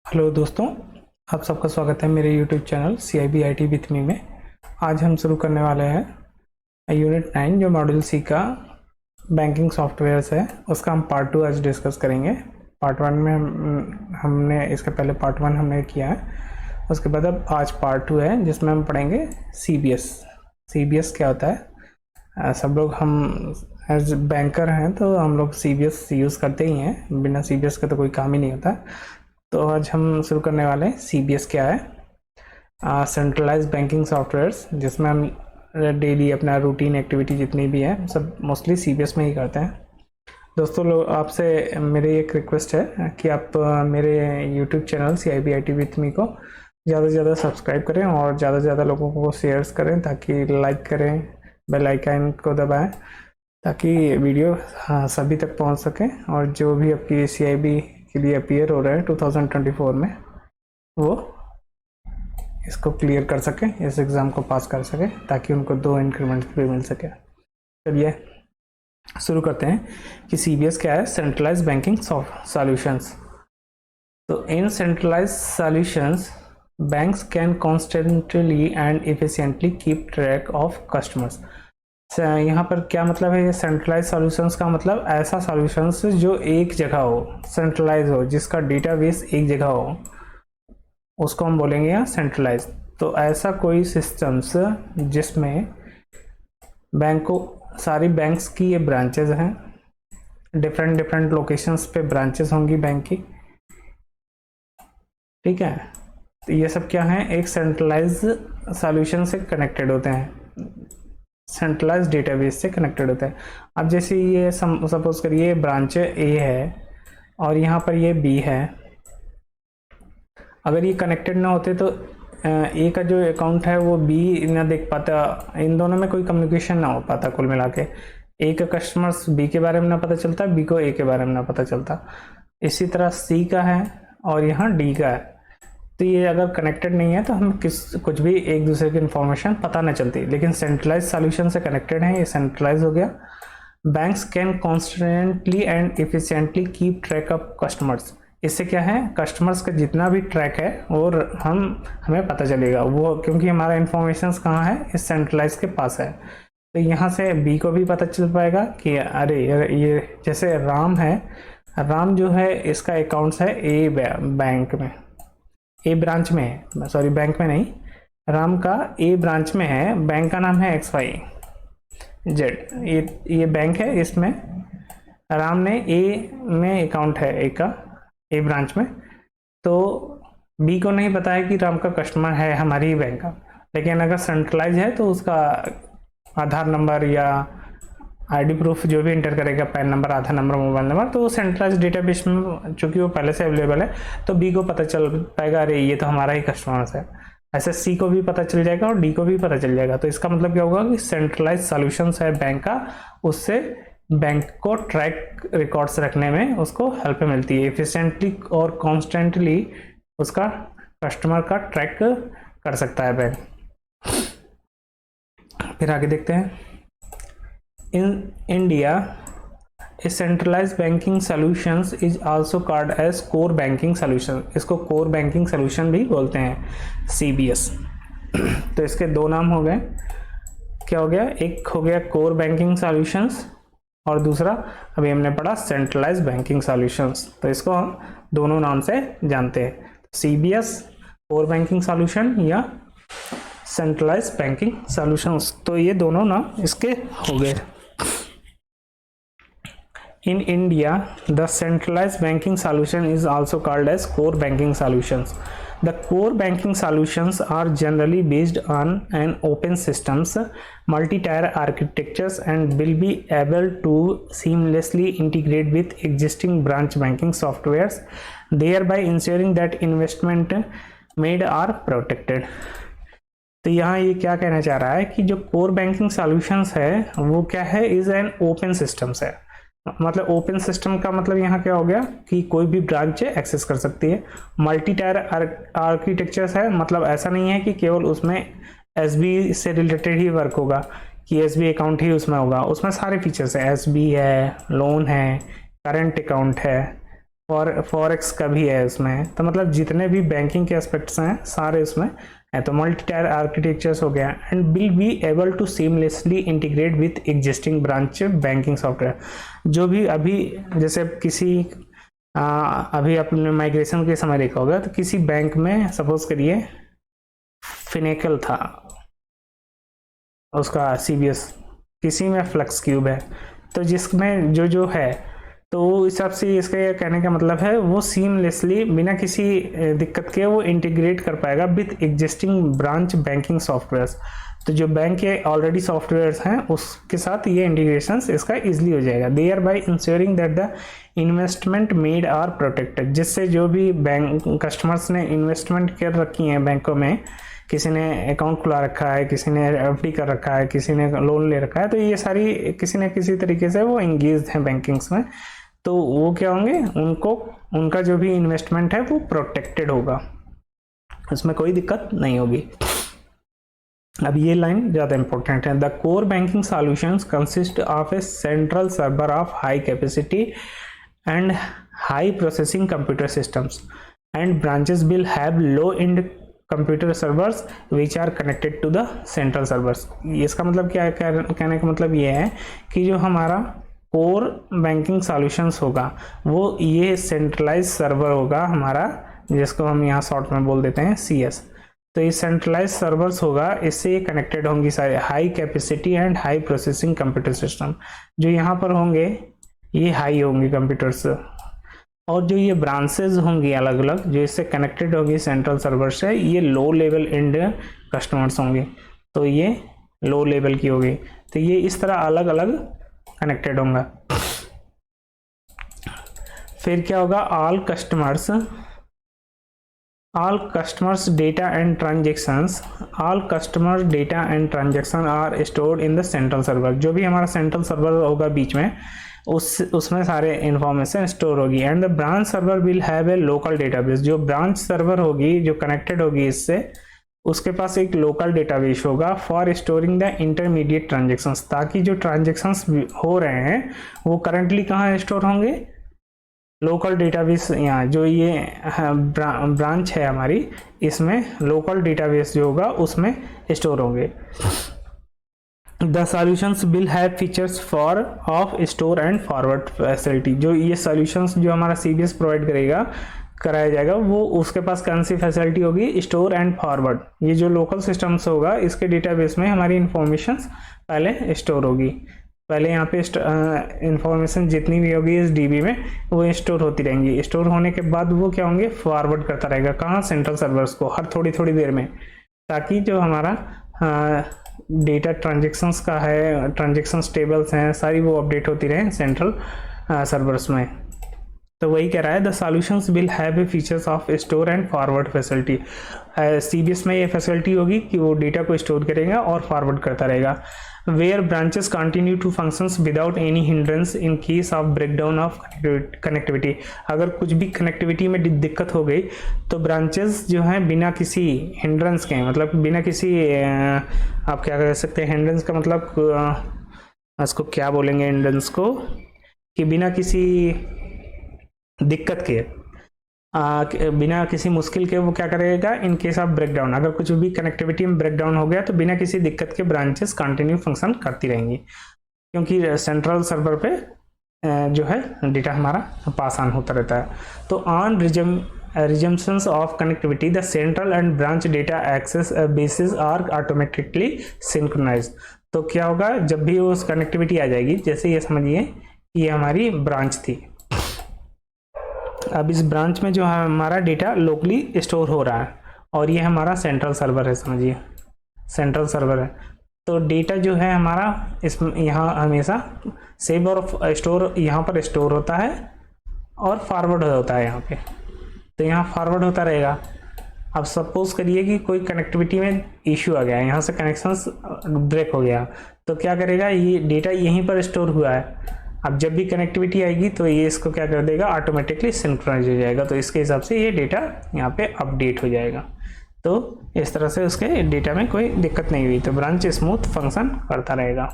Hello दोस्तों, आप सबका स्वागत है मेरे YouTube channel CIB IT with me में। आज हम शुरू करने वाले हैं यूनिट 9 जो मॉड्यूल सी का बैंकिंग सॉफ्टवेयर्स है, उसका हम पार्ट 2 आज डिस्कस करेंगे। पार्ट 1 में हमने इसके पहले पार्ट 1 हमने किया है, उसके बाद अब आज पार्ट 2 है जिसमें हम पढ़ेंगे CBS क्या होता है। सब लोग हम एज बैंकर हैं तो हम लोग CBS यूज़ करते ही हैं, बिना CBS के तो कोई काम ही नहीं होता। तो आज हम शुरू करने वाले हैं CBS क्या है, सेंट्रलाइज बैंकिंग सॉफ्टवेयर्स, जिसमें हम डेली अपना रूटीन एक्टिविटी जितनी भी है सब मोस्टली CBS में ही करते हैं। दोस्तों लोग, आपसे मेरी एक रिक्वेस्ट है कि आप मेरे YouTube channel CIB IT with me को ज़्यादा से ज़्यादा सब्सक्राइब करें और ज़्यादा से ज़्यादा लोगों को शेयर्स करें, ताकि लाइक करें, बेल आइकन को दबाएं ताकि वीडियो सभी तक पहुंच सके और जो भी आपकी CIB के लिए अपीयर हो रहे हैं 2024 में वो इसको क्लियर कर सके, इस एग्ज़ाम को पास कर सके, ताकि उनको 2 इंक्रीमेंट भी मिल सके। चलिए शुरू करते हैं कि CBS क्या है। Centralise banking solutions. तो in centralise solutions banks can constantly and efficiently keep track of customers. यहाँ पर क्या मतलब है, ये सेंट्रलाइज सॉल्यूशंस का मतलब ऐसा सॉल्यूशंस जो एक जगह हो, सेंट्रलाइज हो, जिसका डेटाबेस एक जगह हो, उसको हम बोलेंगे यहाँ सेंट्रलाइज। तो ऐसा कोई सिस्टम्स जिसमें बैंक को सारी बैंक्स की ये ब्रांचेज हैं, डिफरेंट डिफरेंट लोकेशंस पे ब्रांचेस होंगी बैंक की, ठीक है। तो ये सब क्या है, एक सेंट्रलाइज सॉल्यूशन से कनेक्टेड होते हैं, सेंट्रलाइज डेटाबेस से कनेक्टेड होता है। अब जैसे ये सपोज करिए ब्रांच ए है और यहाँ पर ये बी है। अगर ये कनेक्टेड ना होते तो ए का जो अकाउंट है वो बी ना देख पाता, इन दोनों में कोई कम्युनिकेशन ना हो पाता। कुल मिला के ए का कस्टमर्स बी के बारे में ना पता चलता, बी को ए के बारे में ना पता चलता। इसी तरह सी का है और यहाँ डी का है, तो ये अगर कनेक्टेड नहीं है तो हम कुछ भी एक दूसरे की इन्फॉर्मेशन पता न चलती। लेकिन सेंट्रलाइज सॉल्यूशन से कनेक्टेड है, ये सेंट्रलाइज हो गया। Banks can constantly and efficiently keep track of customers. इससे क्या है, कस्टमर्स का जितना भी ट्रैक है और हमें पता चलेगा वो, क्योंकि हमारा इन्फॉर्मेशन कहाँ है, इस सेंट्रलाइज के पास है। तो यहाँ से बी को भी पता चल पाएगा कि अरे ये जैसे राम है, राम जो है इसका अकाउंट्स है ए बैंक में, ए ब्रांच में है, सॉरी बैंक में नहीं, राम का ए ब्रांच में है, बैंक का नाम है XYZ। ये बैंक है, इसमें राम ने ए में अकाउंट है, ए का ए ब्रांच में। तो बी को नहीं पता है कि राम का कस्टमर है हमारी ही बैंक का, लेकिन अगर सेंट्रलाइज है तो उसका आधार नंबर या आईडी प्रूफ जो भी इंटर करेगा, पैन नंबर, आधार नंबर, मोबाइल नंबर, तो सेंट्रलाइज डेटाबेस में चूंकि वो पहले से अवेलेबल है तो बी को पता चल पाएगा, अरे ये तो हमारा ही कस्टमर है। ऐसे सी को भी पता चल जाएगा और डी को भी पता चल जाएगा। तो इसका मतलब क्या होगा कि सेंट्रलाइज सॉल्यूशंस है बैंक का, उससे बैंक को ट्रैक रिकॉर्ड्स रखने में उसको हेल्प मिलती है, एफिशिएंटली और कॉन्स्टेंटली उसका कस्टमर का ट्रैक कर सकता है बैंक। फिर आगे देखते हैं। In India, a centralized banking solutions is also called as core banking solution। इसको core banking solution भी बोलते हैं CBS। तो इसके दो नाम हो गए, क्या हो गया, एक हो गया core banking solutions और दूसरा अभी हमने पढ़ा centralized banking solutions। तो इसको हम दोनों नाम से जानते हैं, CBS core banking solution या centralized banking solutions। तो ये दोनों नाम इसके हो गए। In India, the centralized banking solution is also called as core banking solutions. The core banking solutions are generally based on an open systems, multi-tier architectures, and will be able to seamlessly integrate with existing branch banking softwares, thereby ensuring that investment made are protected। तो यहाँ ये क्या कहना चाह रहा है कि जो कोर बैंकिंग सॉल्यूशंस है वो क्या है, इज एन ओपन सिस्टम्स है। मतलब ओपन सिस्टम का मतलब यहाँ क्या हो गया कि कोई भी ब्रांच एक्सेस कर सकती है। मल्टी टायर आर्किटेक्चर्स है, मतलब ऐसा नहीं है कि केवल उसमें एसबी से रिलेटेड ही वर्क होगा, कि एसबी अकाउंट ही उसमें होगा। उसमें सारे फीचर्स है, एसबी है, लोन है, करंट अकाउंट है, फॉरेक्स का भी है उसमें। तो मतलब जितने भी बैंकिंग के एस्पेक्ट्स हैं सारे उसमें है। तो मल्टी टायर आर्किटेक्चर्स हो गया and will be able to seamlessly integrate with existing branch banking software. जो भी अभी जैसे किसी अभी आपने माइग्रेशन के समय देखा होगा, तो किसी बैंक में सपोज करिए फिनेकल था, उसका सीबीएस, किसी में फ्लक्स क्यूब है, तो जिसमें जो जो है तो वो हिसाब से इसका कहने का मतलब है वो सीमलेसली बिना किसी दिक्कत के वो इंटीग्रेट कर पाएगा with existing branch banking softwares. तो जो बैंक के ऑलरेडी सॉफ्टवेयर्स हैं उसके साथ ये इंटीग्रेशन इसका इजीली हो जाएगा। Thereby ensuring that the investment made are protected, जिससे जो भी बैंक कस्टमर्स ने इन्वेस्टमेंट कर रखी हैं बैंकों में, किसी ने अकाउंट खुला रखा है, किसी ने एफडी कर रखा है, किसी ने लोन ले रखा है, तो ये सारी किसी न किसी तरीके से वो इंगेज हैं बैंकिंग्स में, तो वो क्या होंगे, उनको उनका जो भी इन्वेस्टमेंट है वो प्रोटेक्टेड होगा, उसमें कोई दिक्कत नहीं होगी। अब ये लाइन ज़्यादा इंपॉर्टेंट है। The core banking solutions consist of a central server of high capacity and high processing computer systems and branches will have low and computer servers which are connected to the central servers. इसका मतलब क्या है, कहने का मतलब ये है कि जो हमारा कोर बैंकिंग सॉल्यूशंस होगा वो ये सेंट्रलाइज सर्वर होगा हमारा, जिसको हम यहाँ शॉर्ट में बोल देते हैं CS। तो ये सेंट्रलाइज सर्वर्स होगा, इससे ये कनेक्टेड होंगी सारे high capacity and high processing computer system. जो यहाँ पर होंगे ये हाई होंगे कंप्यूटर्स, और जो ये ब्रांचेज होंगी अलग अलग जो इससे कनेक्टेड होगी सेंट्रल सर्वर से, ये लो लेवल एंड कस्टमर्स होंगे, तो ये लो लेवल की होगी। तो ये इस तरह अलग अलग कनेक्टेड होगा। फिर क्या होगा, all customers data and transaction are stored in the central server. जो भी हमारा सेंट्रल सर्वर होगा बीच में उसमें सारे इंफॉर्मेशन स्टोर होगी। And the branch server will have a local database. जो ब्रांच सर्वर होगी जो कनेक्टेड होगी इससे, उसके पास एक लोकल डेटाबेस होगा for storing the intermediate transactions, ताकि जो ट्रांजेक्शंस हो रहे हैं वो करंटली कहाँ स्टोर होंगे, लोकल डेटाबेस। यहाँ जो ये ब्रांच है हमारी, इसमें लोकल डेटाबेस जो होगा उसमें स्टोर होंगे। The solutions will have features for of store and forward facility. जो ये सॉल्यूशंस जो हमारा CBS प्रोवाइड कराया जाएगा वो उसके पास कौन सी फैसिलिटी होगी, स्टोर एंड फॉरवर्ड। ये जो लोकल सिस्टम्स होगा इसके डेटाबेस में हमारी इंफॉर्मेशंस पहले स्टोर होगी, पहले यहाँ पे इंफॉर्मेशन जितनी भी होगी इस DB में वो स्टोर होती रहेंगी। स्टोर होने के बाद वो क्या होंगे, फॉरवर्ड करता रहेगा कहाँ, सेंट्रल सर्वर्स को, हर थोड़ी थोड़ी देर में, ताकि जो हमारा डेटा ट्रांजेक्शंस का है, ट्रांजेक्शंस टेबल्स हैं, सारी वो अपडेट होती रहे सेंट्रल सर्वर्स में। तो वही कह रहा है, the solutions will have a features of store and forward facility. CBS में ये फैसिलिटी होगी कि वो डेटा को स्टोर करेगा और फॉरवर्ड करता रहेगा। Where branches continue to functions without any hindrance in case of breakdown of connectivity. अगर कुछ भी कनेक्टिविटी में दिक्कत हो गई तो ब्रांचेस जो हैं बिना किसी हिंड्रेंस के, मतलब बिना किसी आप क्या कह सकते हैं, हिंड्रेंस का मतलब उसको क्या बोलेंगे, हिंड्रेंस को, कि बिना किसी दिक्कत के, बिना किसी मुश्किल के वो क्या करेगा, इन केस ऑफ ब्रेकडाउन, अगर कुछ भी कनेक्टिविटी में ब्रेकडाउन हो गया तो बिना किसी दिक्कत के ब्रांचेस कंटिन्यू फंक्शन करती रहेंगी, क्योंकि सेंट्रल सर्वर पे जो है डेटा हमारा पास ऑन होता रहता है। तो on resumptions of connectivity the central and branch data access bases are automatically synchronized। तो क्या होगा, जब भी उस कनेक्टिविटी आ जाएगी, जैसे ये समझिए ये हमारी ब्रांच थी, अब इस ब्रांच में जो है हमारा डेटा लोकली स्टोर हो रहा है और ये हमारा सेंट्रल सर्वर है, समझिए सेंट्रल सर्वर है। तो डेटा जो है हमारा इसमें यहाँ हमेशा सेव और स्टोर यहाँ पर स्टोर होता है और फॉरवर्ड होता है यहाँ पे, तो यहाँ फॉरवर्ड होता रहेगा। अब सपोज करिए कि कोई कनेक्टिविटी में इश्यू आ गया, यहाँ से कनेक्शंस ब्रेक हो गया, तो क्या करेगा, ये डेटा यहीं पर स्टोर हुआ है। अब जब भी कनेक्टिविटी आएगी तो ये इसको क्या कर देगा, ऑटोमेटिकली सिंक्रोनाइज हो जाएगा, तो इसके हिसाब से ये डेटा यहाँ पे अपडेट हो जाएगा। तो इस तरह से उसके डेटा में कोई दिक्कत नहीं हुई, तो ब्रांच स्मूथ फंक्शन करता रहेगा।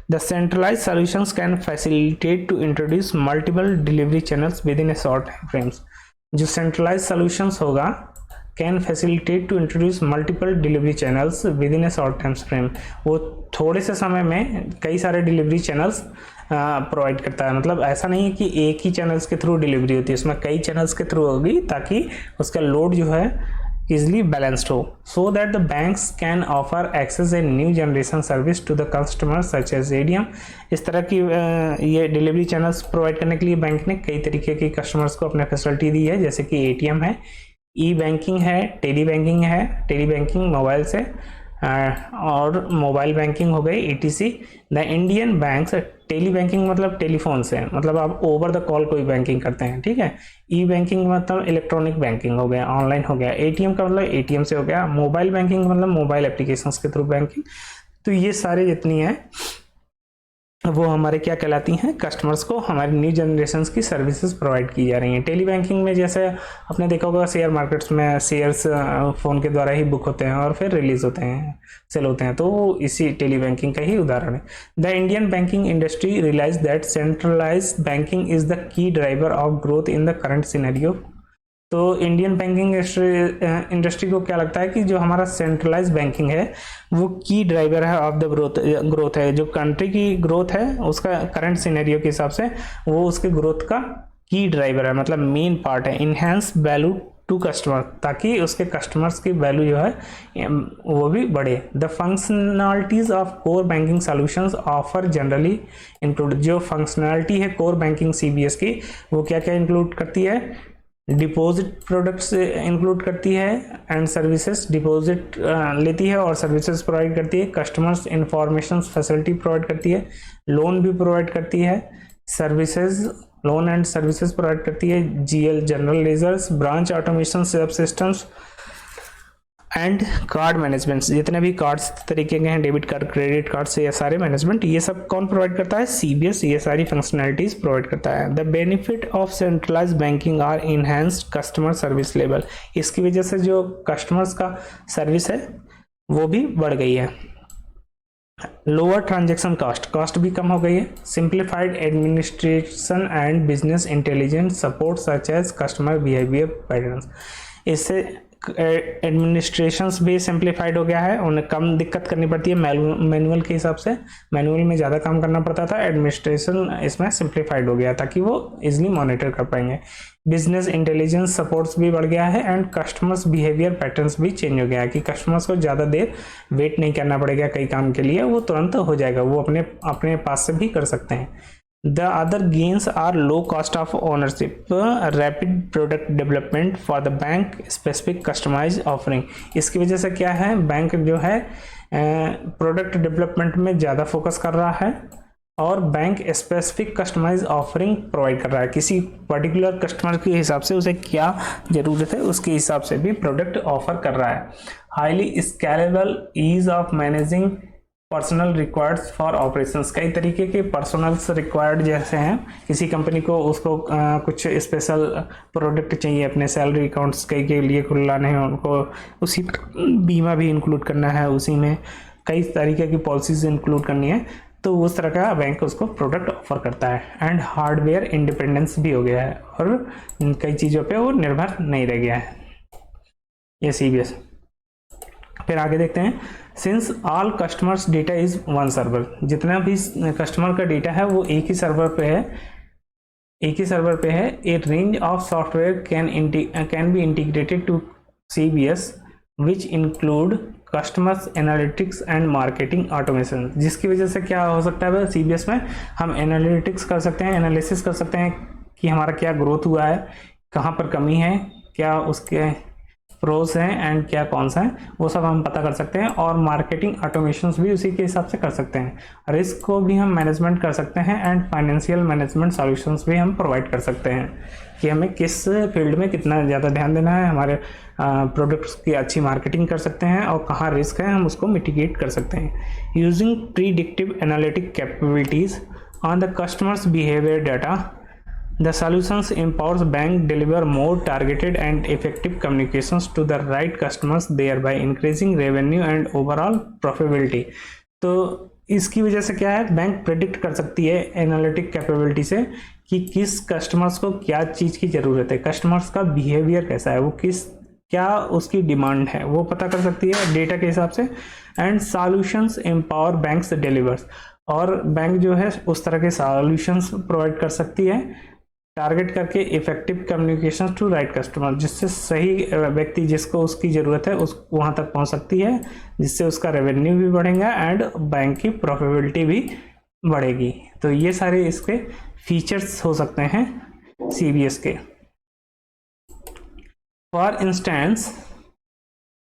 The centralise solutions can facilitate to introduce multiple delivery channels with in a short frames. जो सेंट्रलाइज सॉल्यूशंस होगा can facilitate to introduce multiple delivery channels with in a short time frame, वो थोड़े से समय में कई सारे डिलीवरी चैनल्स प्रोवाइड करता है। मतलब ऐसा नहीं है कि एक ही चैनल्स के थ्रू डिलीवरी होती है, उसमें कई चैनल्स के थ्रू होगी ताकि उसका लोड जो है इजिली बैलेंस्ड हो, so that the banks can offer access a new generation service to the customers such as ATM. इस तरह की ये डिलीवरी चैनल्स प्रोवाइड करने के लिए बैंक ने कई तरीके के कस्टमर्स को अपने फैसिलिटी दी है, जैसे कि एटीएम है, ई बैंकिंग है, टेली बैंकिंग मोबाइल से, और मोबाइल बैंकिंग हो गई ETC। The Indian banks, tele banking मतलब टेलीफोन से, मतलब आप ओवर द कॉल कोई बैंकिंग करते हैं, ठीक है। ई बैंकिंग मतलब इलेक्ट्रॉनिक बैंकिंग हो गया, ऑनलाइन हो गया। एटीएम का मतलब एटीएम से हो गया। मोबाइल बैंकिंग मतलब मोबाइल एप्लीकेशंस के थ्रू बैंकिंग। तो ये सारे जितनी है वो हमारे क्या कहलाती हैं, कस्टमर्स को हमारी न्यू जनरेशन्स की सर्विसेज प्रोवाइड की जा रही हैं। टेली बैंकिंग में जैसे आपने देखा होगा शेयर मार्केट्स में शेयर्स फ़ोन के द्वारा ही बुक होते हैं और फिर रिलीज होते हैं, सेल होते हैं, तो इसी टेली बैंकिंग का ही उदाहरण है। The Indian banking industry realise that centralised banking is the key driver of growth in the current scenario. तो इंडियन बैंकिंग इंडस्ट्री को क्या लगता है कि जो हमारा सेंट्रलाइज बैंकिंग है वो की ड्राइवर है ऑफ द ग्रोथ है, जो कंट्री की ग्रोथ है उसका करंट सिनेरियो के हिसाब से वो उसके ग्रोथ का की ड्राइवर है, मतलब मेन पार्ट है। इनहेंस वैल्यू टू कस्टमर, ताकि उसके कस्टमर्स की वैल्यू जो है वो भी बढ़े। The functionalities of core banking solutions offer generally include, जो फंक्शनलिटी है कोर बैंकिंग CBS की वो क्या क्या इंक्लूड करती है, डिपॉजिट प्रोडक्ट्स इंक्लूड करती है एंड सर्विसेज, डिपॉजिट लेती है और सर्विसेज प्रोवाइड करती है। कस्टमर्स इंफॉर्मेशन फैसिलिटी प्रोवाइड करती है, लोन भी प्रोवाइड करती है, services loan and services provide करती है। GL general ledgers, branch automation सब सिस्टम्स एंड कार्ड मैनेजमेंट, जितने भी कार्ड्स तरीके के हैं, डेबिट कार्ड, क्रेडिट कार्ड से ये सारे मैनेजमेंट, ये सब कौन प्रोवाइड करता है, CBS ये सारी फंक्शनलिटीज प्रोवाइड करता है। The benefit of centralise banking are enhanced customer service level, इसकी वजह से जो कस्टमर्स का सर्विस है वो भी बढ़ गई है। लोअर ट्रांजेक्शन कॉस्ट भी कम हो गई है। Simplified administration and business intelligence support such as customer behaviour patterns, इससे एडमिनिस्ट्रेशंस भी सिंप्लीफाइड हो गया है, उन्हें कम दिक्कत करनी पड़ती है मैनुअल के हिसाब से, मैनुअल में ज़्यादा काम करना पड़ता था, एडमिनिस्ट्रेशन इसमें सिंप्लीफाइड हो गया ताकि वो इजीली मॉनिटर कर पाएंगे। बिजनेस इंटेलिजेंस सपोर्ट्स भी बढ़ गया है एंड कस्टमर्स बिहेवियर पैटर्न्स भी चेंज हो गया है कि कस्टमर्स को ज़्यादा देर वेट नहीं करना पड़ेगा कई काम के लिए, वो तुरंत हो जाएगा, वो अपने पास से भी कर सकते हैं। The other gains are low cost of ownership, rapid product development for the bank specific customized offering। इसकी वजह से क्या है, बैंक जो है प्रोडक्ट डेवलपमेंट में ज़्यादा फोकस कर रहा है और bank specific customise offering provide कर रहा है, किसी पर्टिकुलर कस्टमर के हिसाब से उसे क्या ज़रूरत है उसके हिसाब से भी प्रोडक्ट ऑफर कर रहा है। Highly scalable, ease of managing personal requireds for operations, कई तरीके के पर्सनल्स रिक्वायर्ड जैसे हैं, किसी कंपनी को उसको कुछ स्पेशल प्रोडक्ट चाहिए अपने सैलरी अकाउंट्स कई के लिए खुलवाने हैं, उनको उसी बीमा भी इंक्लूड करना है, उसी में कई तरीके की पॉलिसीज इंक्लूड करनी है, तो उस तरह का बैंक उसको प्रोडक्ट ऑफर करता है। एंड हार्डवेयर इंडिपेंडेंस भी हो गया है और कई चीज़ों पे वो निर्भर नहीं रह गया है ये CBS। फिर आगे देखते हैं, since all customers data is one server, जितना भी कस्टमर का डेटा है वो एक ही सर्वर पे है, a range of software can be integrated to CBS which include customers analytics and marketing automation, जिसकी वजह से क्या हो सकता है CBS में हम एनालिटिक्स कर सकते हैं, एनालिसिस कर सकते हैं कि हमारा क्या ग्रोथ हुआ है, कहाँ पर कमी है, क्या उसके प्रोस हैं एंड क्या कौन सा है, वो सब हम पता कर सकते हैं और मार्केटिंग ऑटोमेशंस भी उसी के हिसाब से कर सकते हैं। रिस्क को भी हम मैनेजमेंट कर सकते हैं एंड फाइनेंशियल मैनेजमेंट सॉल्यूशंस भी हम प्रोवाइड कर सकते हैं कि हमें किस फील्ड में कितना ज़्यादा ध्यान देना है, हमारे प्रोडक्ट्स की अच्छी मार्केटिंग कर सकते हैं और कहाँ रिस्क है हम उसको मिटिगेट कर सकते हैं। Using predictive analytic capabilities on the customers behaviour data, the solutions empowers bank deliver more targeted and effective communications to the right customers, thereby increasing revenue and overall profitability। तो इसकी वजह से क्या है, बैंक प्रेडिक्ट कर सकती है analytic capability से कि किस कस्टमर्स को क्या चीज़ की ज़रूरत है, कस्टमर्स का बिहेवियर कैसा है, वो क्या उसकी डिमांड है, वो पता कर सकती है डेटा के हिसाब से। And solutions empower banks delivers, और बैंक जो है उस तरह के सॉल्यूशंस प्रोवाइड कर सकती है टारगेट करके effective communication to right customer, जिससे सही व्यक्ति जिसको उसकी ज़रूरत है उस वहाँ तक पहुँच सकती है, जिससे उसका रेवेन्यू भी बढ़ेगा एंड बैंक की प्रॉफिटेबिलिटी भी बढ़ेगी। तो ये सारे इसके फीचर्स हो सकते हैं CBS के। For instance,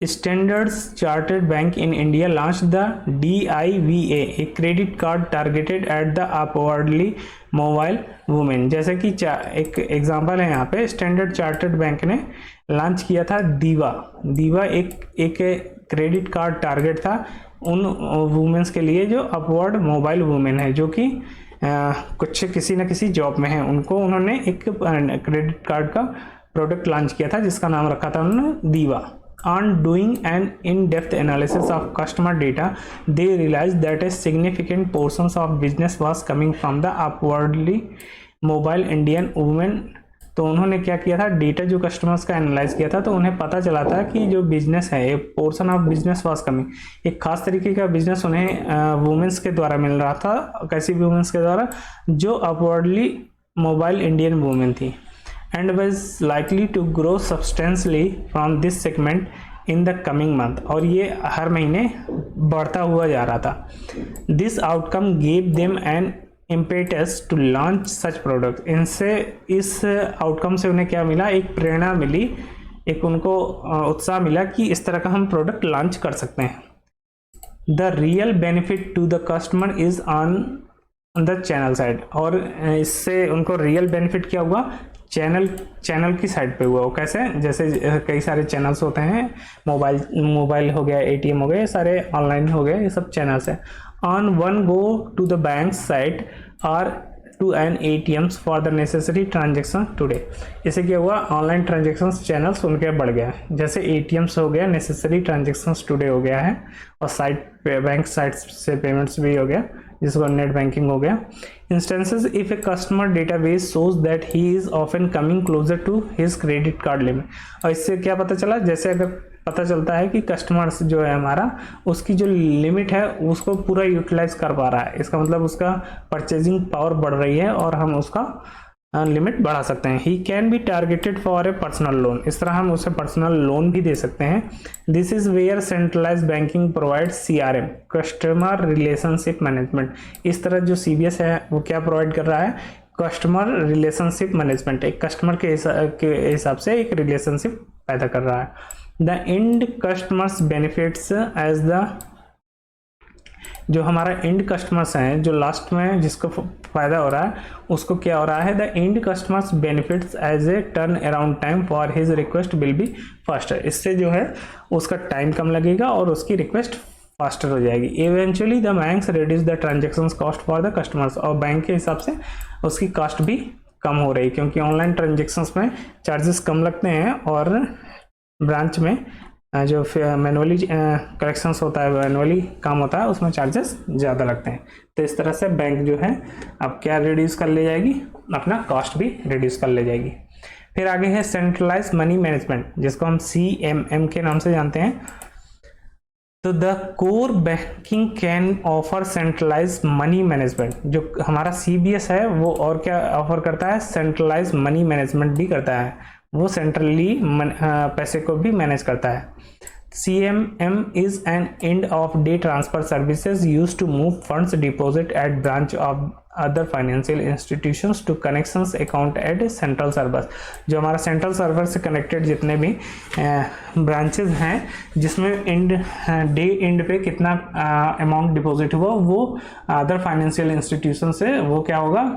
Standards Chartered Bank in India launched the DIVA, a credit card targeted at the upwardly mobile women। जैसे कि एक एग्जांपल है यहाँ पे, स्टैंडर्ड चार्टर्ड बैंक ने लॉन्च किया था दीवा एक क्रेडिट कार्ड टारगेट था उन वुमेन्स के लिए जो अपवर्ड मोबाइल वुमेन है, जो कि कुछ किसी न किसी जॉब में है, उनको उन्होंने एक क्रेडिट कार्ड का प्रोडक्ट लॉन्च किया था जिसका नाम रखा था उन्होंने दीवा। On doing an in-depth analysis of customer data, they realized that a significant portions of business was coming from the upwardly mobile Indian women। तो उन्होंने क्या किया था, डेटा जो कस्टमर्स का एनालाइज किया था, तो उन्हें पता चला था कि जो बिजनेस है, एक portion of business was coming, एक खास तरीके का बिजनेस उन्हें वुमेन्स के द्वारा मिल रहा था। कैसी वुमेन्स के द्वारा, जो अपवर्डली मोबाइल इंडियन वुमेन थी, and was likely to grow substantially from this segment in the coming month। और ये हर महीने बढ़ता हुआ जा रहा था। This outcome gave them an impetus to launch such products। इस आउटकम से उन्हें क्या मिला, एक प्रेरणा मिली, एक उनको उत्साह मिला कि इस तरह का हम प्रोडक्ट लॉन्च कर सकते हैं। The real benefit to the customer is on the channel side। और इससे उनको रियल बेनिफिट क्या हुआ, चैनल की साइड पे हुआ। वो कैसे, जैसे कई सारे चैनल्स होते हैं, मोबाइल हो गया, ATM हो गया, ये सारे ऑनलाइन हो गए, ये सब चैनल्स हैं। On one go to the bank site और to an ATMs for the necessary transaction today. इससे क्या हुआ, ऑनलाइन ट्रांजेक्शन्स चैनल्स उनके बढ़ गया, जैसे ATMs हो गया, नेसेसरी ट्रांजेक्शन्स टुडे हो गया है, और साइट पे बैंक साइट से पेमेंट्स भी हो गया, जिसको नेट बैंकिंग हो गया। Instances, if a customer database shows that he is often coming closer to his credit card limit. और इससे क्या पता चला, जैसे अगर पता चलता है कि कस्टमर्स जो है हमारा, उसकी जो लिमिट है उसको पूरा यूटिलाइज कर पा रहा है, इसका मतलब उसका परचेजिंग पावर बढ़ रही है और हम उसका लिमिट बढ़ा सकते हैं। He can be targeted for a personal loan, इस तरह हम उसे पर्सनल लोन भी दे सकते हैं। This is where centralise banking provide CRM, customer relationship management. इस तरह जो CBS है वो क्या प्रोवाइड कर रहा है, कस्टमर रिलेशनशिप मैनेजमेंट, एक कस्टमर के हिसाब से एक रिलेशनशिप पैदा कर रहा है। The end customers benefits as the, जो हमारा एंड कस्टमर्स हैं, जो लास्ट में जिसको फायदा हो रहा है, उसको क्या हो रहा है, the end customers benefits as a turn around time for his request will be faster. इससे जो है उसका टाइम कम लगेगा और उसकी रिक्वेस्ट फास्टर हो जाएगी। Eventually the banks reduce the transaction cost for the customers, और बैंक के हिसाब से उसकी कॉस्ट भी कम हो रही है, क्योंकि ऑनलाइन ट्रांजेक्शन्स में चार्जेस कम लगते हैं और ब्रांच में जो मैनुअली कलेक्शंस होता है, मैनुअली काम होता है, उसमें चार्जेस ज़्यादा लगते हैं। तो इस तरह से बैंक जो है अब क्या रिड्यूस कर ले जाएगी, अपना कॉस्ट भी रिड्यूस कर ले जाएगी। फिर आगे है सेंट्रलाइज मनी मैनेजमेंट, जिसको हम CMM के नाम से जानते हैं। तो the core banking can offer centralise money management. जो हमारा CBS है वो और क्या ऑफर करता है, सेंट्रलाइज मनी मैनेजमेंट भी करता है, वो सेंट्रली पैसे को भी मैनेज करता है। CMM is an end of day transfer services used to move funds deposit at branch of other financial institutions to connections account at central servers। जो हमारा सेंट्रल सर्वर से कनेक्टेड जितने भी ब्रांचेस हैं, जिसमें डे एंड पे कितना amount deposit हुआ, वो अदर फाइनेंशियल इंस्टीट्यूशन से वो क्या होगा,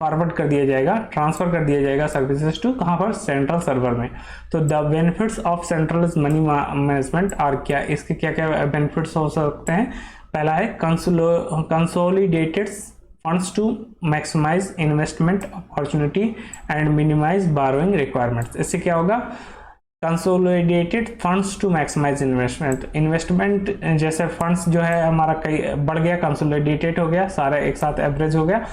फॉरवर्ड कर दिया जाएगा, ट्रांसफर कर दिया जाएगा सर्विसेज टू, कहाँ पर, सेंट्रल सर्वर में। तो the benefits of centralised money management और क्या, इसके क्या क्या बेनिफिट्स हो सकते हैं। पहला है consolidated funds to maximise investment opportunity and minimise borrowing requirements. इससे क्या होगा, consolidated funds to maximise investment, investment जैसे फंड्स जो है हमारा कई बढ़ गया, कंसोलिडेटेड हो गया, सारा एक साथ एवरेज हो गया,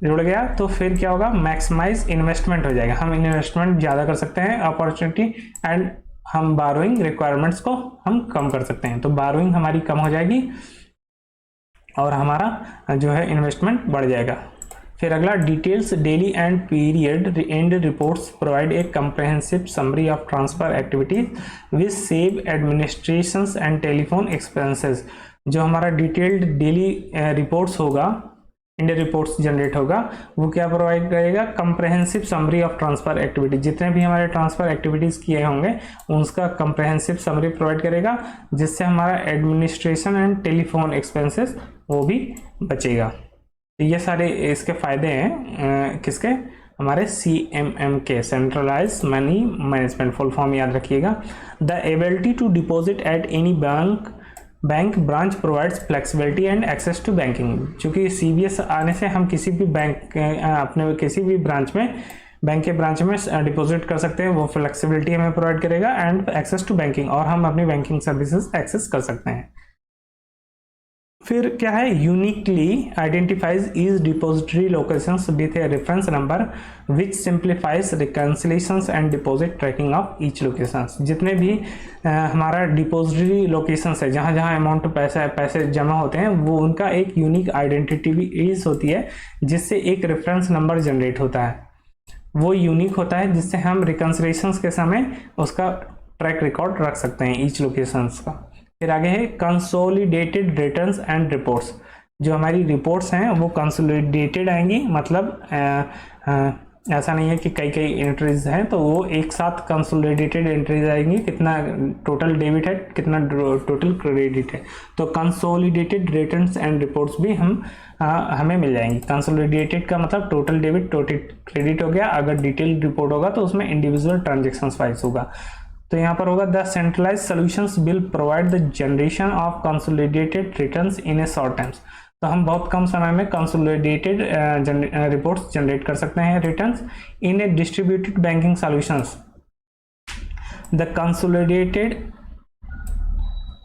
जुड़ गया, तो फिर क्या होगा, मैक्सिमाइज इन्वेस्टमेंट हो जाएगा, हम इन्वेस्टमेंट ज़्यादा कर सकते हैं अपॉर्चुनिटी, एंड हम बारोइंग रिक्वायरमेंट्स को हम कम कर सकते हैं, तो बारोइंग हमारी कम हो जाएगी और हमारा जो है इन्वेस्टमेंट बढ़ जाएगा। फिर अगला, details daily and period and reports provide a comprehensive summary of transfer activities which save administrations and telephone expenses. जो हमारा डिटेल्ड डेली रिपोर्ट्स होगा, इंडिया रिपोर्ट्स जनरेट होगा, वो क्या प्रोवाइड करेगा, comprehensive summary of transfer activity, जितने भी हमारे ट्रांसफर एक्टिविटीज किए होंगे उसका कंप्रेहेंसिव समरी प्रोवाइड करेगा, जिससे हमारा एडमिनिस्ट्रेशन एंड टेलीफोन एक्सपेंसेस वो भी बचेगा। तो ये सारे इसके फायदे हैं किसके, हमारे CMM के, centralise money management, full form याद रखिएगा। The ability to deposit at any bank branch provides flexibility and access to banking. चूंकि CBS आने से हम किसी भी बैंक अपने किसी भी ब्रांच में, बैंक के ब्रांच में डिपॉजिट कर सकते हैं, वो फ्लेक्सिबिलिटी हमें प्रोवाइड करेगा एंड एक्सेस टू बैंकिंग, और हम अपनी बैंकिंग सर्विसेज एक्सेस कर सकते हैं। फिर क्या है, uniquely identifies each depository locations with a reference number which simplifies reconciliations and deposit tracking of each locations. जितने भी हमारा डिपॉजिटरी लोकेशंस है, जहाँ जहाँ अमाउंट पैसे जमा होते हैं, वो उनका एक यूनिक आइडेंटिटी होती है, जिससे एक रेफरेंस नंबर जनरेट होता है, वो यूनिक होता है, जिससे हम रिकंसिलेशंस के समय उसका ट्रैक रिकॉर्ड रख सकते हैं ईच लोकेशंस का। फिर आगे है कंसोलिडेटेड रिटर्न्स एंड रिपोर्ट्स। जो हमारी रिपोर्ट्स हैं वो कंसोलिडेटेड आएंगी, मतलब ऐसा नहीं है कि कई कई एंट्रीज हैं, तो वो एक साथ कंसोलिडेटेड एंट्रीज आएंगी, कितना टोटल डेबिट है, कितना टोटल क्रेडिट है, तो कंसोलिडेटेड रिटर्न्स एंड रिपोर्ट्स भी हमें मिल जाएंगी। कंसोलिडेटेड का मतलब टोटल डेबिट टोटल क्रेडिट हो गया, अगर डिटेल रिपोर्ट होगा तो उसमें इंडिविजुअल ट्रांजेक्शंस वाइज होगा। तो यहाँ पर होगा, the centralise solutions will provide the generation of consolidated returns in a short times. तो हम बहुत कम समय में कंसोलिडेटेड रिपोर्ट्स जनरेट कर सकते हैं, returns in A distributed banking solutions. The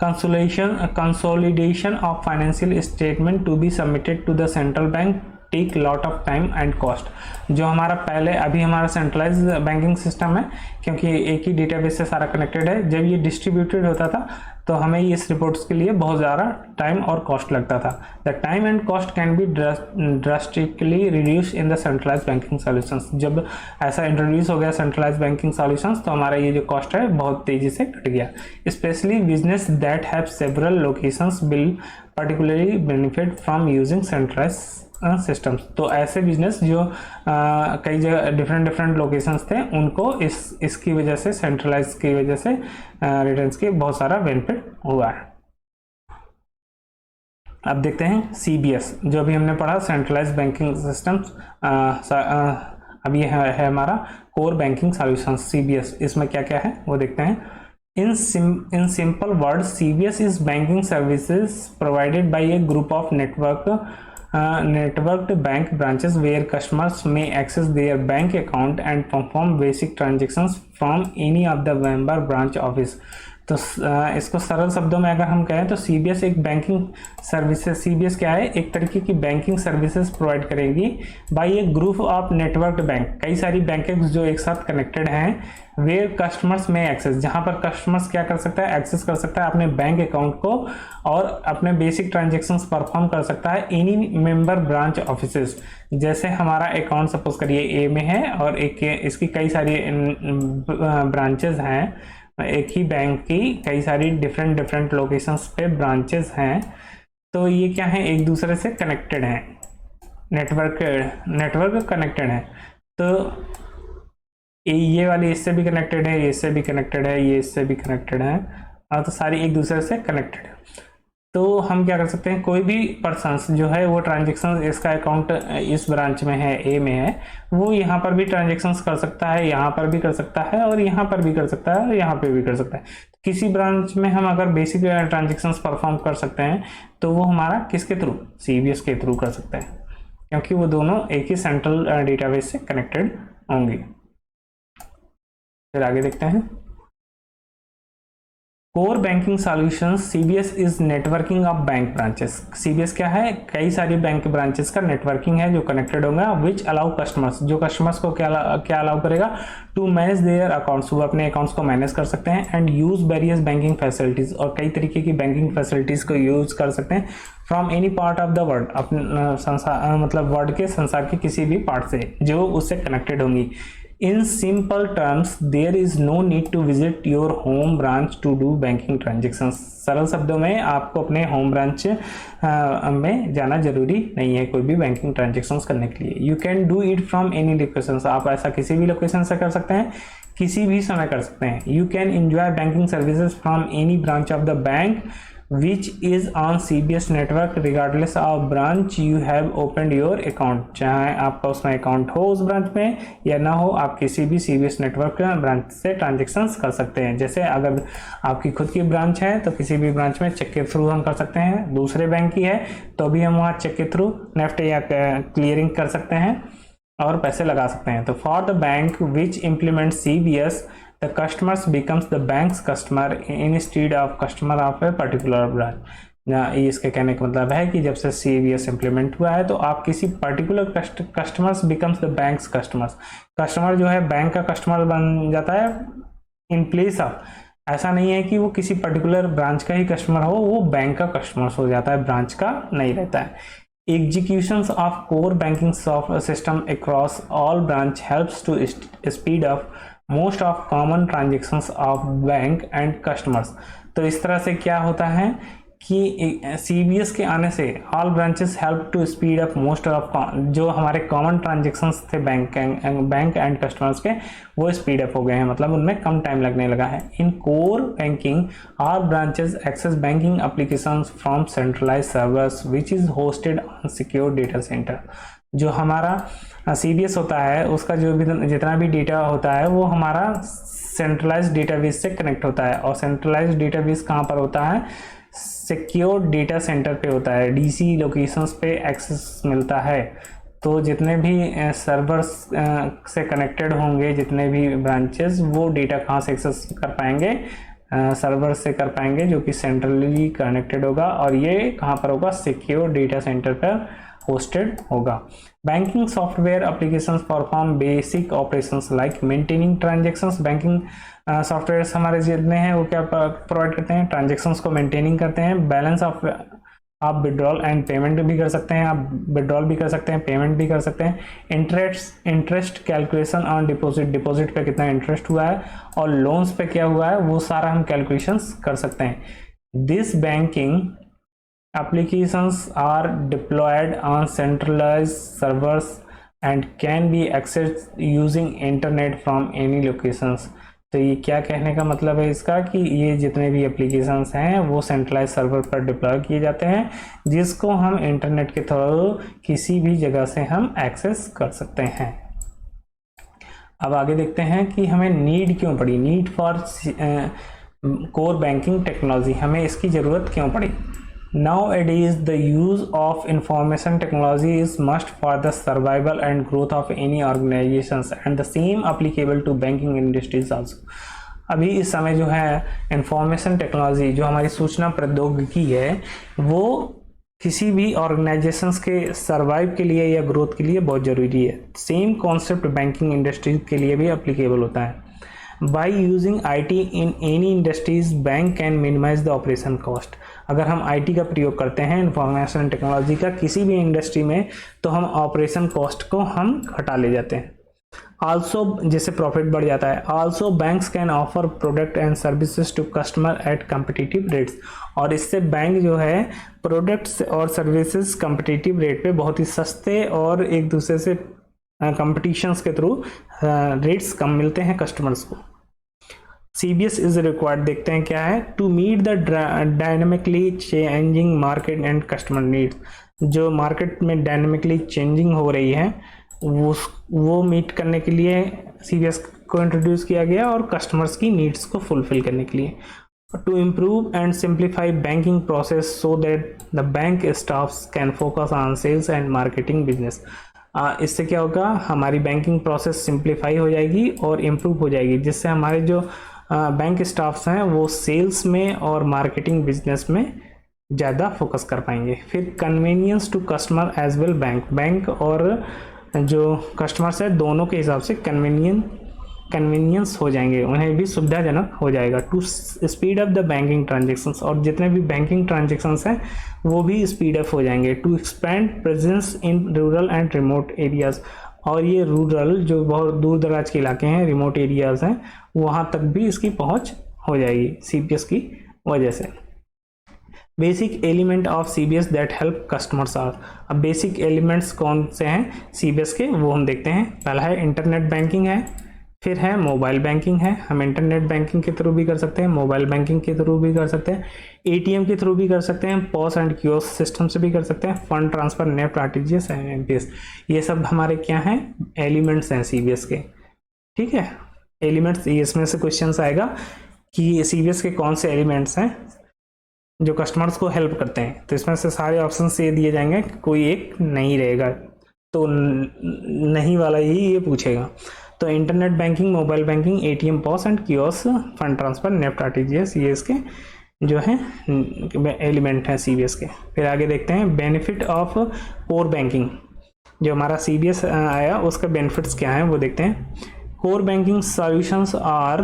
consolidation of financial statement to be submitted to the central bank take lot of time and cost. जो हमारा पहले अभी हमारा सेंट्रलाइज बैंकिंग सिस्टम है, क्योंकि एक ही डेटाबेस से सारा कनेक्टेड है, जब ये डिस्ट्रीब्यूटेड होता था तो हमें इस रिपोर्ट्स के लिए बहुत ज़्यादा टाइम और कॉस्ट लगता था। The time and cost can be drastically reduce in the centralise banking solutions. जब ऐसा इंट्रोड्यूस हो गया सेंट्रलाइज बैंकिंग सॉल्यूशंस, तो हमारा ये जो कॉस्ट है बहुत तेज़ी से घट गया। Specially business that have several locations will particularly benefit from using centralise systems. तो ऐसे बिजनेस जो कई जगह डिफरेंट लोकेशंस थे, उनको इसकी वजह से, सेंट्रलाइज की वजह से रिटर्न्स के बहुत सारा बेनिफिट हुआ है। अब देखते हैं CBS, जो अभी हमने पढ़ा सेंट्रलाइज बैंकिंग सिस्टम्स। अब ये है हमारा कोर बैंकिंग सॉल्यूशंस CBS। इसमें क्या क्या है वो देखते हैं। In simple words, CBS is banking services provided by a group of networked bank branches where customers may access their bank account and perform basic transactions from any of the member branch office। तो इसको सरल शब्दों में अगर हम कहें तो CBS एक बैंकिंग सर्विसेज, CBS क्या है, एक तरीके की बैंकिंग सर्विसेज प्रोवाइड करेगी by a group of network bank. कई सारी बैंकिंग जो एक साथ कनेक्टेड हैं, वे कस्टमर्स में एक्सेस, जहां पर कस्टमर्स क्या कर सकता है, एक्सेस कर सकता है अपने बैंक अकाउंट को और अपने बेसिक ट्रांजेक्शन्स परफॉर्म कर सकता है एनी मेंबर ब्रांच ऑफिसेज। जैसे हमारा अकाउंट सपोज करिए A में है और एक इसकी कई सारी ब्रांचेज हैं, एक ही बैंक की कई सारी डिफरेंट लोकेशंस पे ब्रांचेस हैं, तो ये क्या है, एक दूसरे से कनेक्टेड हैं, नेटवर्क कनेक्टेड है। तो ये वाली इससे भी कनेक्टेड है, ये इससे भी कनेक्टेड है, ये इससे भी कनेक्टेड है, तो सारी एक दूसरे से कनेक्टेड है। तो हम क्या कर सकते हैं, कोई भी पर्सन जो है वो ट्रांजेक्शन, इसका अकाउंट इस ब्रांच में है, A में है, वो यहाँ पर भी ट्रांजेक्शन्स कर सकता है, यहाँ पर भी कर सकता है और यहाँ पर भी कर सकता है और यहाँ पे भी कर सकता है। किसी ब्रांच में हम अगर बेसिक ट्रांजेक्शन्स परफॉर्म कर सकते हैं तो वो हमारा किसके थ्रू, CBS के थ्रू कर सकते हैं, क्योंकि वो दोनों एक ही सेंट्रल डेटाबेस से कनेक्टेड होंगे। फिर आगे देखते हैं। Core banking solutions, CBS is networking of bank branches. CBS क्या है, कई सारी बैंक ब्रांचेस का नेटवर्किंग है जो कनेक्टेड होगा, विच अलाउ कस्टमर्स, जो कस्टमर्स को क्या अलाउ करेगा, टू मैनेज देयर अकाउंट्स, वो अपने अकाउंट्स को मैनेज कर सकते हैं, and use various banking facilities, और कई तरीके की बैंकिंग फैसिलिटीज को यूज कर सकते हैं, from any part of the world, अपने संसार मतलब वर्ल्ड के संसार के किसी भी पार्ट से जो उससे कनेक्टेड होंगी। In simple terms, there is no need to visit your home branch to do banking transactions. सरल शब्दों में आपको अपने होम ब्रांच में जाना जरूरी नहीं है कोई भी बैंकिंग ट्रांजेक्शन्स करने के लिए। You can do it from any location, आप ऐसा किसी भी लोकेशन से कर सकते हैं, किसी भी समय कर सकते हैं। You can enjoy banking services from any branch of the bank which is on CBS network regardless of branch you have opened your account। चाहे आपका उसमें अकाउंट हो उस ब्रांच में या ना हो, आप किसी भी CBS नेटवर्क ब्रांच से ट्रांजेक्शन्स कर सकते हैं। जैसे अगर आपकी खुद की ब्रांच है तो किसी भी ब्रांच में चेक के थ्रू हम कर सकते हैं, दूसरे बैंक की है तो भी हम वहाँ चेक के थ्रू नेफ्ट या क्लियरिंग कर सकते हैं और पैसे लगा सकते हैं। तो for the bank which implement CBS, the customers becomes the bank's customer instead of customer of a particular branch। इसके कहने का मतलब है कि जब से CBS इम्प्लीमेंट हुआ है तो आप किसी particular customers becomes the banks customers, customer जो है बैंक का कस्टमर बन जाता है इन प्लेस ऑफ, ऐसा नहीं है कि वो किसी पर्टिकुलर ब्रांच का ही कस्टमर हो, वो बैंक का कस्टमर हो जाता है, ब्रांच का नहीं रहता है। Executions of core banking software system across all branch helps to speed up most of common transactions of bank and customers। तो इस तरह से क्या होता है कि CBS के आने से all branches help to speed up most of जो हमारे कॉमन ट्रांजेक्शन्स थे बैंक एंड कस्टमर्स के, वो स्पीड अप हो गए हैं, मतलब उनमें कम टाइम लगने लगा है। In core banking all branches access banking applications from centralised servers which is hosted on secure data centre. जो हमारा CBS होता है उसका जो भी जितना भी डेटा होता है वो हमारा सेंट्रलाइज्ड डेटाबेस से कनेक्ट होता है, और सेंट्रलाइज्ड डेटाबेस कहाँ पर होता है, सिक्योर डेटा सेंटर पे होता है, DC लोकेशंस पे एक्सेस मिलता है। तो जितने भी सर्वर्स से कनेक्टेड होंगे, जितने भी ब्रांचेस, वो डेटा कहाँ से एक्सेस कर पाएंगे, सर्वर से कर पाएंगे जो कि सेंट्रली कनेक्टेड होगा, और ये कहाँ पर होगा, सिक्योर डेटा सेंटर पर होस्टेड होगा। Banking software applications perform basic operations like maintaining transactions. Banking software हमारे जितने हैं वो क्या प्रोवाइड करते हैं, ट्रांजैक्शंस को मेंटेनिंग करते हैं। बैलेंस ऑफ आप विड्रॉल एंड पेमेंट भी कर सकते हैं, आप विड्रॉल भी कर सकते हैं, पेमेंट भी कर सकते हैं। इंटरेस्ट कैलकुलेशन ऑन डिपॉजिट पे कितना इंटरेस्ट हुआ है और लोन्स पे क्या हुआ है, वो सारा हम कैलकुलेशंस कर सकते हैं। This banking applications are deployed on centralized servers and can be accessed using internet from any locations। तो ये क्या कहने का मतलब है इसका कि ये जितने भी एप्लीकेशंस हैं वो सेंट्रलाइज सर्वर पर डिप्लॉय किए जाते हैं, जिसको हम इंटरनेट के थ्रू किसी भी जगह से हम एक्सेस कर सकते हैं। अब आगे देखते हैं कि हमें नीड क्यों पड़ी, need for core banking technology, हमें इसकी ज़रूरत क्यों पड़ी। Nowadays, the use of information technology is must for the survival and growth of any organizations, and the same applicable to banking industries also। अभी इस समय जो है इंफॉर्मेशन टेक्नोलॉजी, जो हमारी सूचना प्रौद्योगिकी है, वो किसी भी ऑर्गेनाइजेशंस के सर्वाइव के लिए या ग्रोथ के लिए बहुत ज़रूरी है। सेम कॉन्सेप्ट बैंकिंग इंडस्ट्री के लिए भी एप्लीकेबल होता है। By using IT in any industries, bank can minimize the operation cost। अगर हम IT का प्रयोग करते हैं इंफॉर्मेशन टेक्नोलॉजी का किसी भी इंडस्ट्री में, तो हम ऑपरेशन कॉस्ट को हम घटा ले जाते हैं। आल्सो जैसे प्रॉफिट बढ़ जाता है। Also banks can offer product and services to customer at competitive rates. और इससे बैंक जो है प्रोडक्ट्स और सर्विसेज कम्पिटिटिव रेट पे बहुत ही सस्ते और एक दूसरे से कंपटीशंस के थ्रू रेट्स कम मिलते हैं कस्टमर्स को। CBS इज रिक्वायर्ड, देखते हैं क्या है, to meet the dynamically changing market and customer needs. जो मार्केट में डायनामिकली चेंजिंग हो रही है वो मीट करने के लिए CBS को इंट्रोड्यूस किया गया, और कस्टमर्स की नीड्स को फुलफिल करने के लिए। To improve and simplify banking process so that the bank staffs can focus on sales and marketing business. इससे क्या होगा, हमारी बैंकिंग प्रोसेस सिंप्लीफाई हो जाएगी और इम्प्रूव हो जाएगी, जिससे हमारे जो बैंक स्टाफ्स हैं वो सेल्स में और मार्केटिंग बिजनेस में ज़्यादा फोकस कर पाएंगे। फिर convenience to customer as well, bank और जो कस्टमर्स है दोनों के हिसाब से कन्वीनियंस हो जाएंगे, उन्हें भी सुविधाजनक हो जाएगा। To speed up the banking transactions, और जितने भी बैंकिंग ट्रांजेक्शन्स हैं वो भी स्पीड अप हो जाएंगे। To expand presence in rural and remote areas, और ये रूरल जो बहुत दूर दराज के इलाके हैं, रिमोट एरियाज हैं, वहाँ तक भी इसकी पहुँच हो जाएगी CBS की वजह से। Basic element of CBS that help customers are, अब बेसिक एलिमेंट्स कौन से हैं CBS के वो हम देखते हैं। पहला है इंटरनेट बैंकिंग है, फिर है मोबाइल बैंकिंग है, हम इंटरनेट बैंकिंग के थ्रू भी कर सकते हैं, मोबाइल बैंकिंग के थ्रू भी कर सकते हैं, ATM के थ्रू भी कर सकते हैं, POS एंड कियोस्क सिस्टम से भी कर सकते हैं, fund transfer, NEFT, RTGS and MPS, ये सब हमारे क्या हैं एलिमेंट्स हैं CBS के। ठीक है, एलिमेंट्स, इसमें से क्वेश्चन आएगा कि CBS के कौन से एलिमेंट्स हैं जो कस्टमर्स को हेल्प करते हैं, तो इसमें से सारे ऑप्शन ये दिए जाएंगे, कोई एक नहीं रहेगा, तो नहीं वाला ही ये पूछेगा। तो internet banking, mobile banking, ATM, POS and kiosk, fund transfer, NEFT, RTGS, ये इसके जो है एलिमेंट हैं CBS के। फिर आगे देखते हैं बेनिफिट ऑफ कोर बैंकिंग, जो हमारा CBS आया उसका बेनिफिट्स क्या हैं वो देखते हैं। Core banking solutions are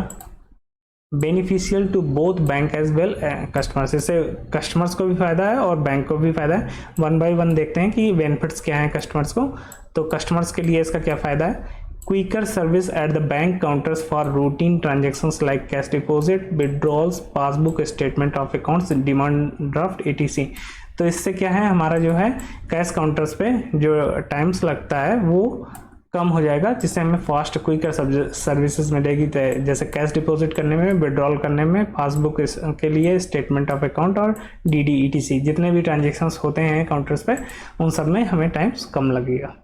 beneficial to both bank as well customers, इससे कस्टमर्स को भी फायदा है और बैंक को भी फायदा है। वन बाय वन देखते हैं कि बेनिफिट्स क्या हैं कस्टमर्स को। तो कस्टमर्स के लिए इसका क्या फ़ायदा है, quicker service at the bank counters for routine transactions like cash deposit, withdrawals, passbook statement of accounts, demand draft, ETC। तो इससे क्या है हमारा जो है कैश काउंटर्स पे जो टाइम्स लगता है वो कम हो जाएगा, जिससे हमें फास्ट क्विकर सर्विसेज मिलेगी। जैसे कैश डिपॉजिट करने में, विड्रॉल करने में, पासबुक के लिए, स्टेटमेंट ऑफ अकाउंट और DD ETC, जितने भी ट्रांजेक्शन्स होते हैं काउंटर्स पे उन सब में हमें टाइम्स कम लगेगा।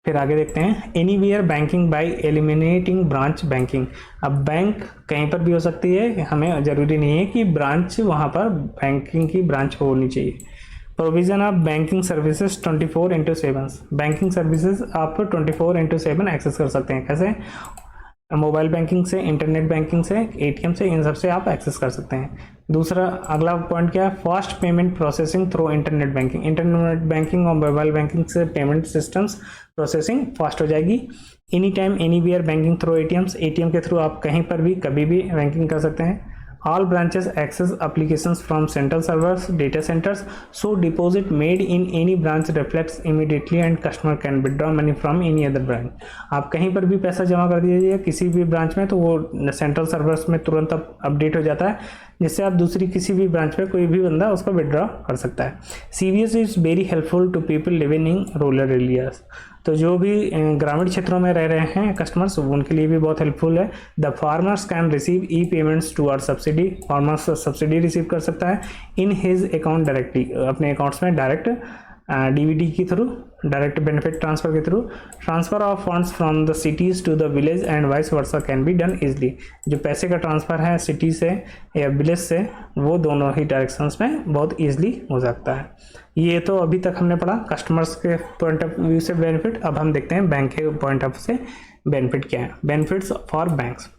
फिर आगे देखते हैं anywhere banking bye eliminating branch banking. अब बैंक कहीं पर भी हो सकती है, हमें ज़रूरी नहीं है कि ब्रांच वहाँ पर बैंकिंग की ब्रांच होनी चाहिए। Provision of banking services 24/7, banking services आप 24/7 एक्सेस कर सकते हैं। कैसे, मोबाइल बैंकिंग से, इंटरनेट बैंकिंग से, ATM से, इन सब से आप एक्सेस कर सकते हैं। दूसरा अगला पॉइंट क्या है, fast payment processing through internet banking, internet banking और मोबाइल बैंकिंग से पेमेंट सिस्टम्स प्रोसेसिंग फास्ट हो जाएगी। Any time anywhere banking through ATM के थ्रू आप कहीं पर भी कभी भी बैंकिंग कर सकते हैं। All branches access applications from central servers, data centers, so deposit made in any branch reflects immediately and customer can withdraw money from any other branch। आप कहीं पर भी पैसा जमा कर दीजिए किसी भी ब्रांच में, तो वो सेंट्रल सर्वर्स में तुरंत अपडेट हो जाता है, जिससे आप दूसरी किसी भी ब्रांच पे कोई भी बंदा उसको विड्रॉ कर सकता है। CBS is very helpful to people living in rural areas, तो जो भी ग्रामीण क्षेत्रों में रह रहे हैं कस्टमर्स उनके लिए भी बहुत हेल्पफुल है। The farmers can receive payments to are subsidy, farmers subsidy receive कर सकता है इन हिज अकाउंट डायरेक्टली, अपने अकाउंट्स में डायरेक्ट DBT के थ्रू, डायरेक्ट बेनिफिट ट्रांसफर के through. Transfer of funds from the cities to the village and vice versa can be done easily, जो पैसे का ट्रांसफ़र है सिटी से या विलेज से वो दोनों ही डायरेक्शंस में बहुत ईजिली हो सकता है। ये तो अभी तक हमने पढ़ा कस्टमर्स के पॉइंट ऑफ व्यू से बेनिफिट। अब हम देखते हैं बैंक के पॉइंट ऑफ से बेनिफिट क्या है। Benefits for banks,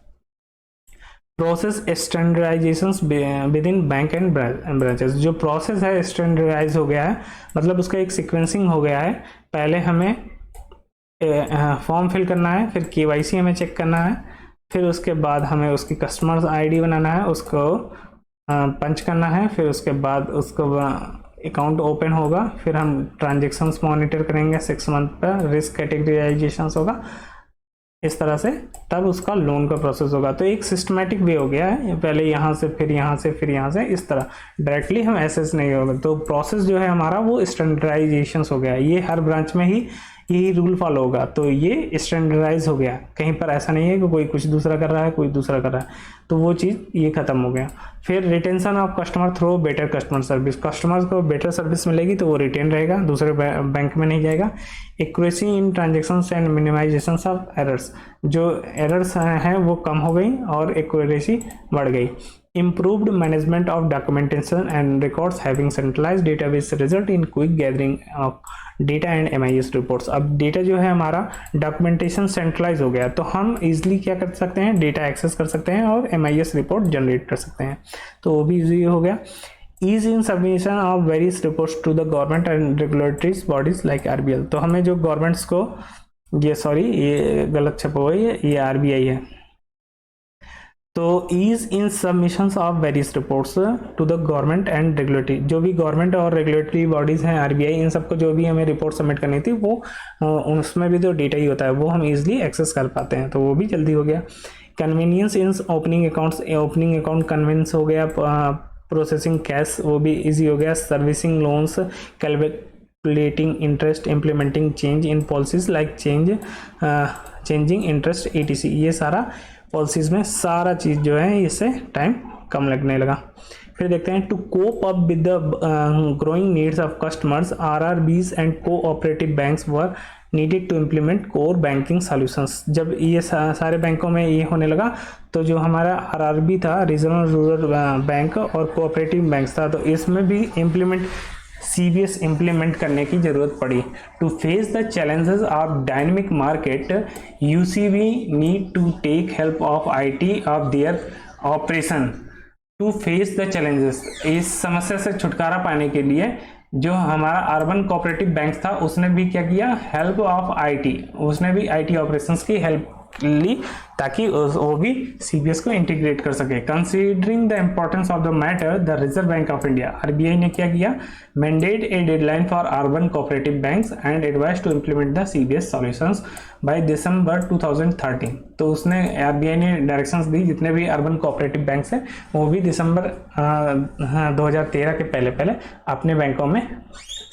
process standardisations within bank and branches, जो प्रोसेस है स्टैंडर्डाइज हो गया है, मतलब उसका एक सीक्वेंसिंग हो गया है। पहले हमें फॉर्म फिल करना है, फिर KYC हमें चेक करना है, फिर उसके बाद हमें उसकी कस्टमर्स ID बनाना है, उसको पंच करना है, फिर उसके बाद उसको अकाउंट ओपन होगा, फिर हम ट्रांजेक्शन्स मॉनिटर करेंगे 6 मंथ पर, रिस्क कैटेगराइजेशंस होगा इस तरह से, तब उसका लोन का प्रोसेस होगा। तो एक सिस्टमेटिक वे हो गया है, पहले यहाँ से फिर यहाँ से फिर यहाँ से, इस तरह डायरेक्टली हम एसेस नहीं होगा। तो प्रोसेस जो है हमारा वो स्टैंडर्डाइजेशन हो गया, ये हर ब्रांच में ही यही रूल फॉलो होगा, तो ये स्टैंडर्डाइज हो गया। कहीं पर ऐसा नहीं है कि कोई कुछ दूसरा कर रहा है, कोई दूसरा कर रहा है, तो वो चीज़ ये खत्म हो गया। फिर retention of customer through better customer service, customers को बेटर सर्विस मिलेगी तो वो रिटेन रहेगा, दूसरे बैंक में नहीं जाएगा। Accuracy in transactions and minimisation of errors, जो एरर्स हैं वो कम हो गई और एक्यूरेसी बढ़ गई। Improved management of documentation and records having centralized database result in quick gathering of data and MIS reports। अब डेटा जो है हमारा डॉक्यूमेंटेशन सेंट्रलाइज हो गया तो हम इजीली क्या कर सकते हैं, डेटा एक्सेस कर सकते हैं और MIS रिपोर्ट जनरेट कर सकते हैं, तो वो भी इजी हो गया। Ease in submission of various reports to the government and regulatory bodies like RBL। तो हमें जो गवर्नमेंट्स को, ये गलत छपा हुआ है, ये RBI है। तो ease in submission of various reports to the government and regulatory, जो भी गवर्नमेंट और रेगुलेटरी बॉडीज हैं RBI, इन सबको जो भी हमें रिपोर्ट सबमिट करनी थी वो उसमें भी तो डेटा ही होता है, वो हम इजीली एक्सेस कर पाते हैं, तो वो भी जल्दी हो गया। कन्वीनियंस इन opening accounts, opening account convenience हो गया। प्रोसेसिंग कैश वो भी इजी हो गया। Servicing loans, calculating interest, implementing change in policies like changing interest ETC, ये सारा पॉलिसीज में सारा चीज़ जो है इससे टाइम कम लगने लगा। फिर देखते हैं to cope up with the growing needs of customers, RRBs and cooperative banks were needed to implement core banking solutions. जब ये सारे बैंकों में ये होने लगा तो जो हमारा RRB था, रीजनल रूरल बैंक, और कोऑपरेटिव बैंक्स था, तो इसमें भी CBS इम्प्लीमेंट करने की जरूरत पड़ी। To face the challenges of dynamic market, UCB need to take help of IT of their operation to face the challenges. इस समस्या से छुटकारा पाने के लिए जो हमारा अर्बन कोऑपरेटिव बैंक था उसने भी क्या किया, हेल्प ऑफ IT, उसने भी IT ऑपरेशंस की हेल्प ली ताकि वो भी CBS को इंटीग्रेट कर सके। Considering the importance of the matter, the reserve bank of India RBI ने क्या किया, mandate a deadline for urban cooperative banks and advise to implement the CBS solutions by December 2013। तो उसने RBI ने directions दी जितने भी अर्बन कोऑपरेटिव बैंक्स हैं वो भी दिसंबर 2013 के पहले अपने बैंकों में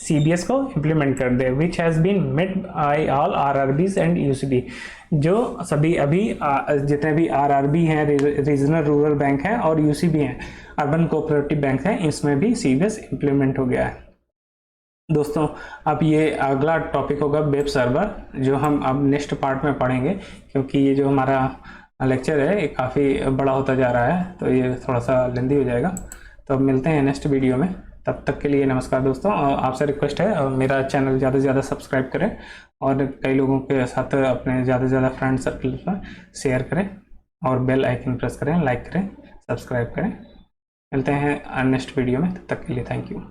CBS को इम्प्लीमेंट कर दे, which has been made by all RRBs and UCB। जो सभी अभी जितने भी RRB हैं, रीजनल रूरल बैंक हैं, और UCB हैं, अर्बन कोऑपरेटिव बैंक हैं, इसमें भी CBS इम्प्लीमेंट हो गया है। दोस्तों अब ये अगला टॉपिक होगा वेब सर्वर, जो हम अब नेक्स्ट पार्ट में पढ़ेंगे, क्योंकि ये जो हमारा लेक्चर है ये काफ़ी बड़ा होता जा रहा है, तो ये थोड़ा सा लेंदी हो जाएगा। तो अब मिलते हैं नेक्स्ट वीडियो में, तब तक के लिए नमस्कार दोस्तों। और आपसे रिक्वेस्ट है मेरा चैनल ज़्यादा से ज़्यादा सब्सक्राइब करें और कई लोगों के साथ अपने ज़्यादा से ज़्यादा फ्रेंड सर्कल में शेयर करें और बेल आइकन प्रेस करें, लाइक करें, सब्सक्राइब करें। मिलते हैं नेक्स्ट वीडियो में, तब तक के लिए थैंक यू।